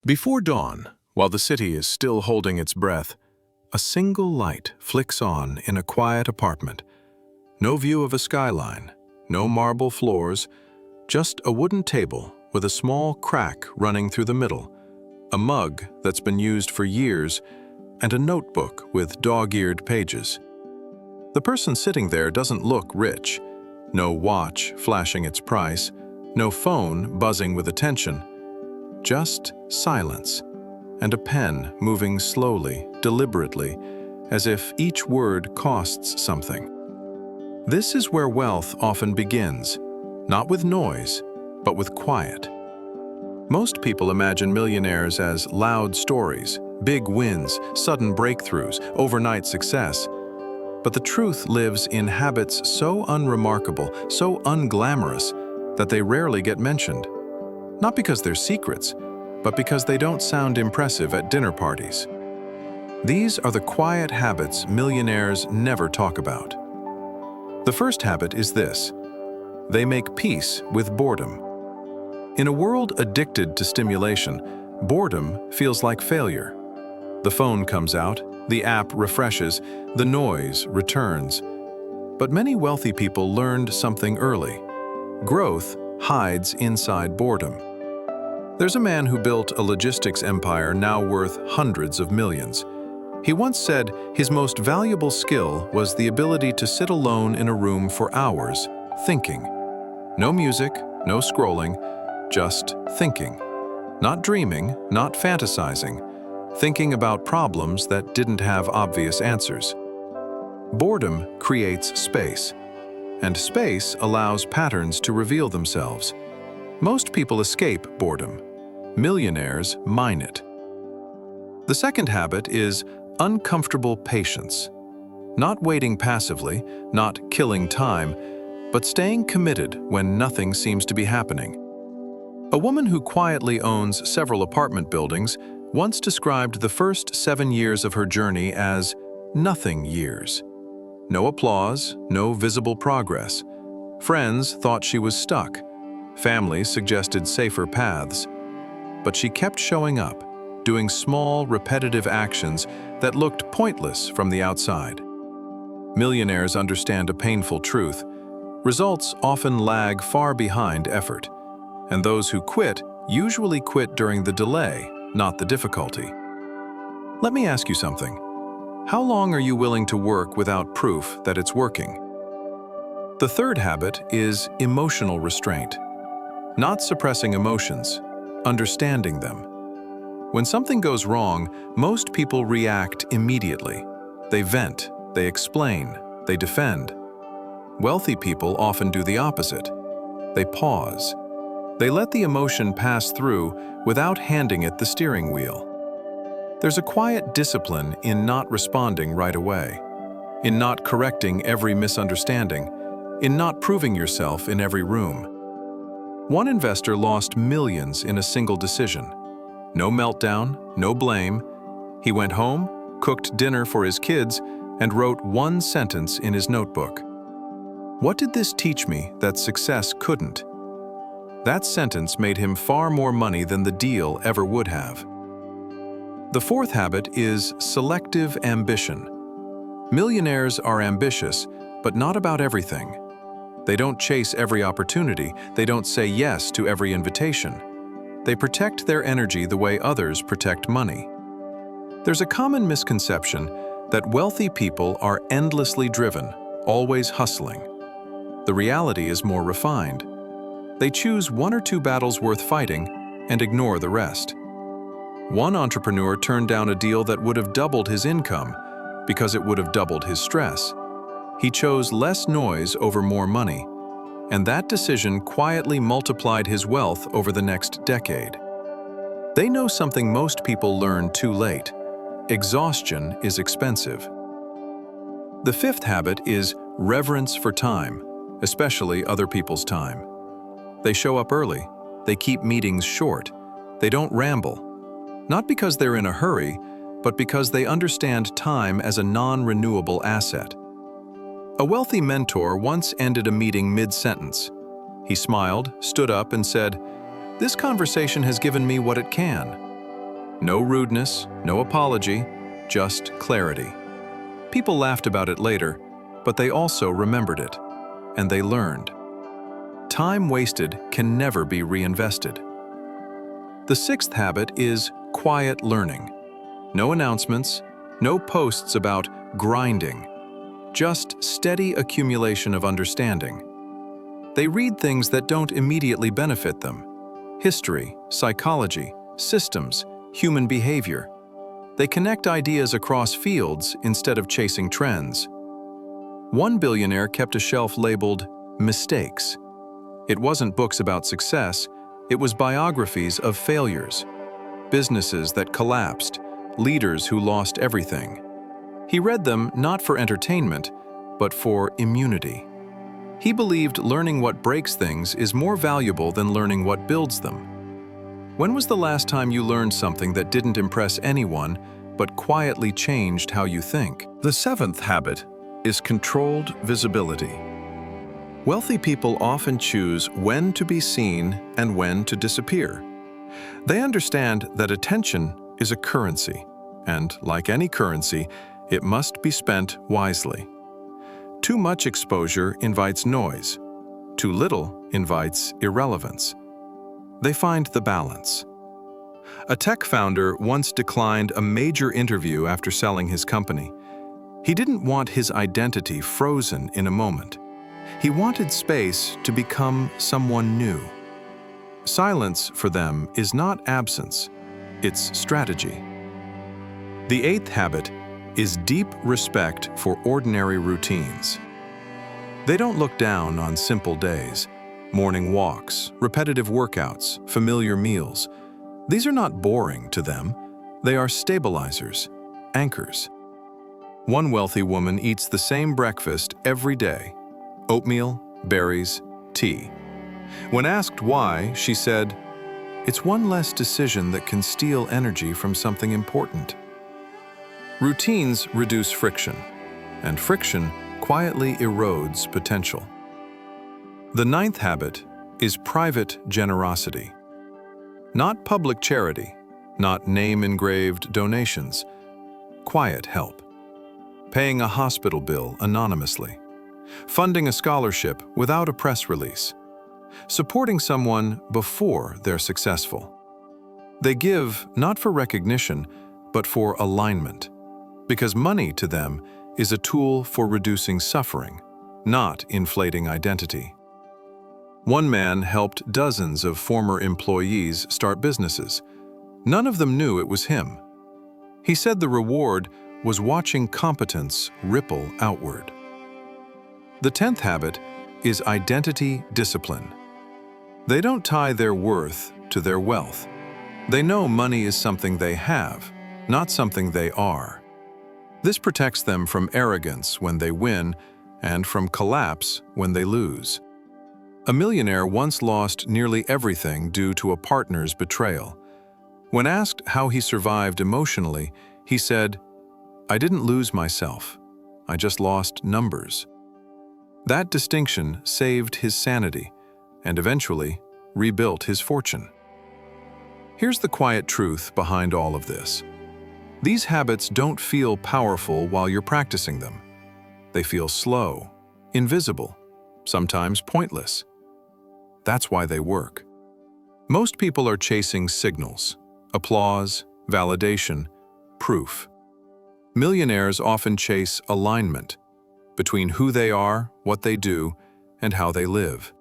Before dawn, while the city is still holding its breath, a single light flicks on in a quiet apartment. No view of a skyline, no marble floors, just a wooden table with a small crack running through the middle, a mug that's been used for years, and a notebook with dog-eared pages. The person sitting there doesn't look rich. No watch flashing its price, no phone buzzing with attention. Just silence, and a pen moving slowly, deliberately, as if each word costs something. This is where wealth often begins, not with noise, but with quiet. Most people imagine millionaires as loud stories, big wins, sudden breakthroughs, overnight success. But the truth lives in habits so unremarkable, so unglamorous, that they rarely get mentioned. Not because they're secrets, but because they don't sound impressive at dinner parties. These are the quiet habits millionaires never talk about. The first habit is this: they make peace with boredom. In a world addicted to stimulation, boredom feels like failure. The phone comes out, the app refreshes, the noise returns. But many wealthy people learned something early. Growth hides inside boredom. There's a man who built a logistics empire now worth hundreds of millions. He once said his most valuable skill was the ability to sit alone in a room for hours, thinking. No music, no scrolling, just thinking. Not dreaming, not fantasizing. Thinking about problems that didn't have obvious answers. Boredom creates space, and space allows patterns to reveal themselves. Most people escape boredom. Millionaires mine it. The second habit is uncomfortable patience. Not waiting passively, not killing time, but staying committed when nothing seems to be happening. A woman who quietly owns several apartment buildings once described the first 7 years of her journey as nothing years. No applause, no visible progress. Friends thought she was stuck. Family suggested safer paths. But she kept showing up, doing small, repetitive actions that looked pointless from the outside. Millionaires understand a painful truth. Results often lag far behind effort, and those who quit usually quit during the delay, not the difficulty. Let me ask you something. How long are you willing to work without proof that it's working? The third habit is emotional restraint. Not suppressing emotions, understanding them. When something goes wrong, most people react immediately. They vent, they explain, they defend. Wealthy people often do the opposite. They pause. They let the emotion pass through without handing it the steering wheel. There's a quiet discipline in not responding right away, in not correcting every misunderstanding, in not proving yourself in every room. One investor lost millions in a single decision. No meltdown, no blame. He went home, cooked dinner for his kids, and wrote one sentence in his notebook. What did this teach me that success couldn't? That sentence made him far more money than the deal ever would have. The fourth habit is selective ambition. Millionaires are ambitious, but not about everything. They don't chase every opportunity. They don't say yes to every invitation. They protect their energy the way others protect money. There's a common misconception that wealthy people are endlessly driven, always hustling. The reality is more refined. They choose 1 or 2 battles worth fighting and ignore the rest. One entrepreneur turned down a deal that would have doubled his income because it would have doubled his stress. He chose less noise over more money, and that decision quietly multiplied his wealth over the next decade. They know something most people learn too late. Exhaustion is expensive. The fifth habit is reverence for time, especially other people's time. They show up early. They keep meetings short. They don't ramble. Not because they're in a hurry, but because they understand time as a non-renewable asset. A wealthy mentor once ended a meeting mid-sentence. He smiled, stood up, and said, "This conversation has given me what it can. No rudeness, no apology, just clarity. People laughed about it later, but they also remembered it, and they learned. Time wasted can never be reinvested. The sixth habit is quiet learning. No announcements, no posts about grinding, just steady accumulation of understanding. They read things that don't immediately benefit them: history, psychology, systems, human behavior. They connect ideas across fields instead of chasing trends. One billionaire kept a shelf labeled mistakes. It wasn't books about success, it was biographies of failures, businesses that collapsed, leaders who lost everything. He read them not for entertainment, but for immunity. He believed learning what breaks things is more valuable than learning what builds them. When was the last time you learned something that didn't impress anyone, but quietly changed how you think? The seventh habit is controlled visibility. Wealthy people often choose when to be seen and when to disappear. They understand that attention is a currency, and like any currency, it must be spent wisely. Too much exposure invites noise. Too little invites irrelevance. They find the balance. A tech founder once declined a major interview after selling his company. He didn't want his identity frozen in a moment. He wanted space to become someone new. Silence for them is not absence, it's strategy. The eighth habit is deep respect for ordinary routines. They don't look down on simple days, morning walks, repetitive workouts, familiar meals. These are not boring to them. They are stabilizers, anchors. One wealthy woman eats the same breakfast every day: oatmeal, berries, tea. When asked why, she said, "It's one less decision that can steal energy from something important." Routines reduce friction, and friction quietly erodes potential. The ninth habit is private generosity. Not public charity, not name-engraved donations. Quiet help. Paying a hospital bill anonymously. Funding a scholarship without a press release. Supporting someone before they're successful. They give not for recognition, but for alignment. Because money to them is a tool for reducing suffering, not inflating identity. One man helped dozens of former employees start businesses. None of them knew it was him. He said the reward was watching competence ripple outward. The 10th habit is identity discipline. They don't tie their worth to their wealth. They know money is something they have, not something they are. This protects them from arrogance when they win and from collapse when they lose. A millionaire once lost nearly everything due to a partner's betrayal. When asked how he survived emotionally, he said, "I didn't lose myself. I just lost numbers." That distinction saved his sanity and eventually rebuilt his fortune. Here's the quiet truth behind all of this. These habits don't feel powerful while you're practicing them. They feel slow, invisible, sometimes pointless. That's why they work. Most people are chasing signals, applause, validation, proof. Millionaires often chase alignment between who they are, what they do, and how they live.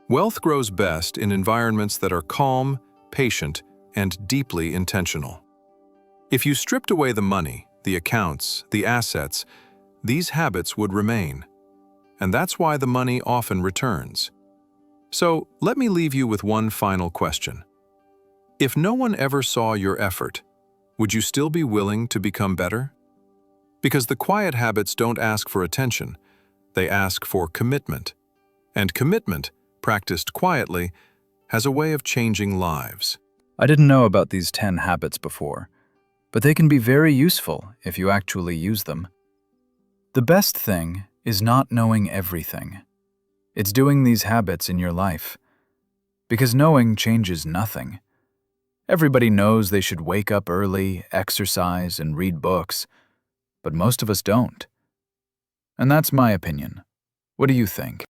Wealth grows best in environments that are calm, patient, and deeply intentional. If you stripped away the money, the accounts, the assets, these habits would remain. And that's why the money often returns. So let me leave you with one final question. If no one ever saw your effort, would you still be willing to become better? Because the quiet habits don't ask for attention, they ask for commitment. And commitment, practiced quietly, has a way of changing lives. I didn't know about these 10 habits before, but they can be very useful if you actually use them. The best thing is not knowing everything. It's doing these habits in your life. Because knowing changes nothing. Everybody knows they should wake up early, exercise, and read books, but most of us don't. And that's my opinion. What do you think?